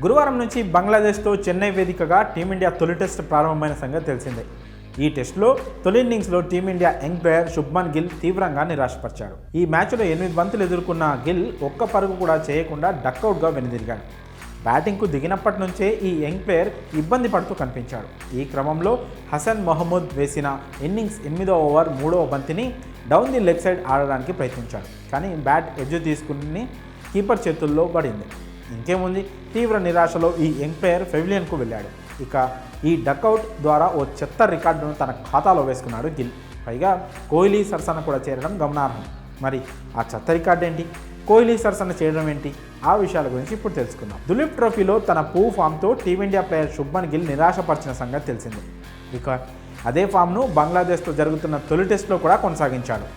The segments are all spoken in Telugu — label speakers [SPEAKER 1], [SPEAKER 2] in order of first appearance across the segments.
[SPEAKER 1] గురువారం నుంచి బంగ్లాదేశ్తో చెన్నై వేదికగా టీమిండియా తొలి టెస్ట్ ప్రారంభమైన సంగతి తెలిసిందే. ఈ టెస్టులో తొలి ఇన్నింగ్స్లో team India young player Shubman Gill తీవ్రంగా నిరాశపరిచాడు. ఈ మ్యాచ్లో 8 బంతులు ఎదుర్కొన్న గిల్ ఒక్క పరుగు కూడా చేయకుండా డక్అవుట్గా వెనుదిరిగాడు. బ్యాటింగ్కు దిగినప్పటి నుంచే ఈ యంగ్ ప్లేయర్ ఇబ్బంది పడుతూ కనిపించాడు. ఈ క్రమంలో హసన్ మహమూద్ వేసిన ఇన్నింగ్స్ 8వ ఓవర్ 3వ బంతిని డౌన్ ది లెగ్ సైడ్ ఆడడానికి ప్రయత్నించాడు. కానీ బ్యాట్ ఎడ్జ్ తీసుకుని కీపర్ చేతుల్లో పడింది. ఇంకేముంది, తీవ్ర నిరాశలో ఈ యంగ్ ప్లేయర్ పెవిలియన్కు వెళ్ళాడు. ఇక ఈ డక్అవుట్ ద్వారా ఓ చెత్త రికార్డును తన ఖాతాలో వేసుకున్నాడు గిల్. పైగా కోహ్లీ సరసన కూడా చేరడం గమనార్హం. మరి ఆ చెత్త రికార్డు ఏంటి, కోహ్లీ సరసన చేయడం ఏంటి, ఆ విషయాల గురించి ఇప్పుడు తెలుసుకుందాం. దులీప్ ట్రోఫీలో తన ఫామ్తో టీమిండియా ప్లేయర్ శుభ్మన్ గిల్ నిరాశపరిచిన సంగతి తెలిసింది. ఇక అదే ఫామ్ను బంగ్లాదేశ్తో జరుగుతున్న తొలి టెస్ట్లో కూడా కొనసాగించాడు.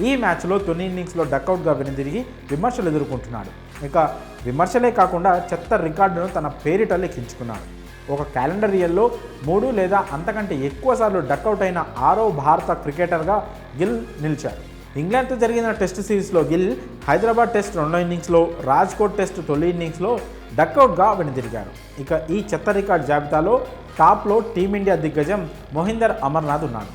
[SPEAKER 1] ఈ మ్యాచ్లో తొలి ఇన్నింగ్స్లో డక్అవుట్గా వెనుదిరిగి విమర్శలు ఎదుర్కొంటున్నాడు. ఇక విమర్శలే కాకుండా చెత్త రికార్డును తన పేరిట లెక్కించుకున్నాడు. ఒక క్యాలెండర్ ఇయర్లో 3 లేదా అంతకంటే ఎక్కువసార్లు డక్అవుట్ అయిన 6వ భారత క్రికెటర్గా గిల్ నిలిచాడు. ఇంగ్లాండ్తో జరిగిన టెస్ట్ సిరీస్లో గిల్ హైదరాబాద్ టెస్ట్ 2వ ఇన్నింగ్స్లో, రాజ్కోట్ టెస్ట్ తొలి ఇన్నింగ్స్లో డక్అవుట్గా వెనుదిరిగాడు. ఇక ఈ చెత్త రికార్డ్ జాబితాలో టాప్లో టీమిండియా దిగ్గజం మొహిందర్ అమర్నాథ్ ఉన్నాడు.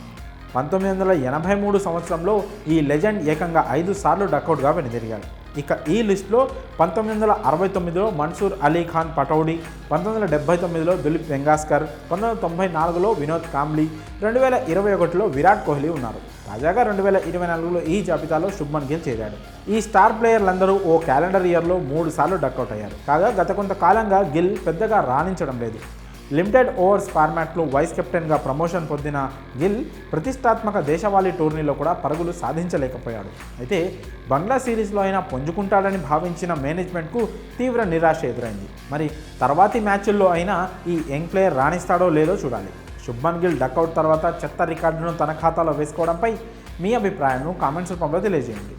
[SPEAKER 1] 1983 సంవత్సరంలో ఈ లెజెండ్ ఏకంగా 5 సార్లు డక్అవుట్గా వెనుదిరిగాడు. ఇక ఈ లిస్టులో 1969లో మన్సూర్ అలీ ఖాన్ పటౌడీ, 1979లో దిలీప్ వెంగాస్కర్, 1994లో వినోద్ కాంబ్లీ, 2021లో విరాట్ కోహ్లీ ఉన్నారు. తాజాగా 2024లో ఈ జాబితాలో శుభ్మన్ గిల్ చేరాడు. ఈ స్టార్ ప్లేయర్లందరూ ఓ క్యాలెండర్ ఇయర్లో 3 సార్లు డక్అవుట్ అయ్యారు. కాగా గత కొంతకాలంగా గిల్ పెద్దగా రాణించడం లేదు. లిమిటెడ్ ఓవర్స్ ఫార్మాట్లో వైస్ కెప్టెన్గా ప్రమోషన్ పొందిన గిల్ ప్రతిష్టాత్మక దేశవాళీ టోర్నీలో కూడా పరుగులు సాధించలేకపోయాడు. అయితే బంగ్లా సిరీస్లో అయినా పుంజుకుంటాడని భావించిన మేనేజ్మెంట్కు తీవ్ర నిరాశ ఎదురైంది. మరి తర్వాతి మ్యాచ్ల్లో అయినా ఈ యంగ్ ప్లేయర్ రాణిస్తాడో లేదో చూడాలి. శుభ్మన్ గిల్ డక్అవుట్ తర్వాత చెత్త రికార్డును తన ఖాతాలో వేసుకోవడంపై మీ అభిప్రాయాన్ని కామెంట్స్ రూపంలో తెలియజేయండి.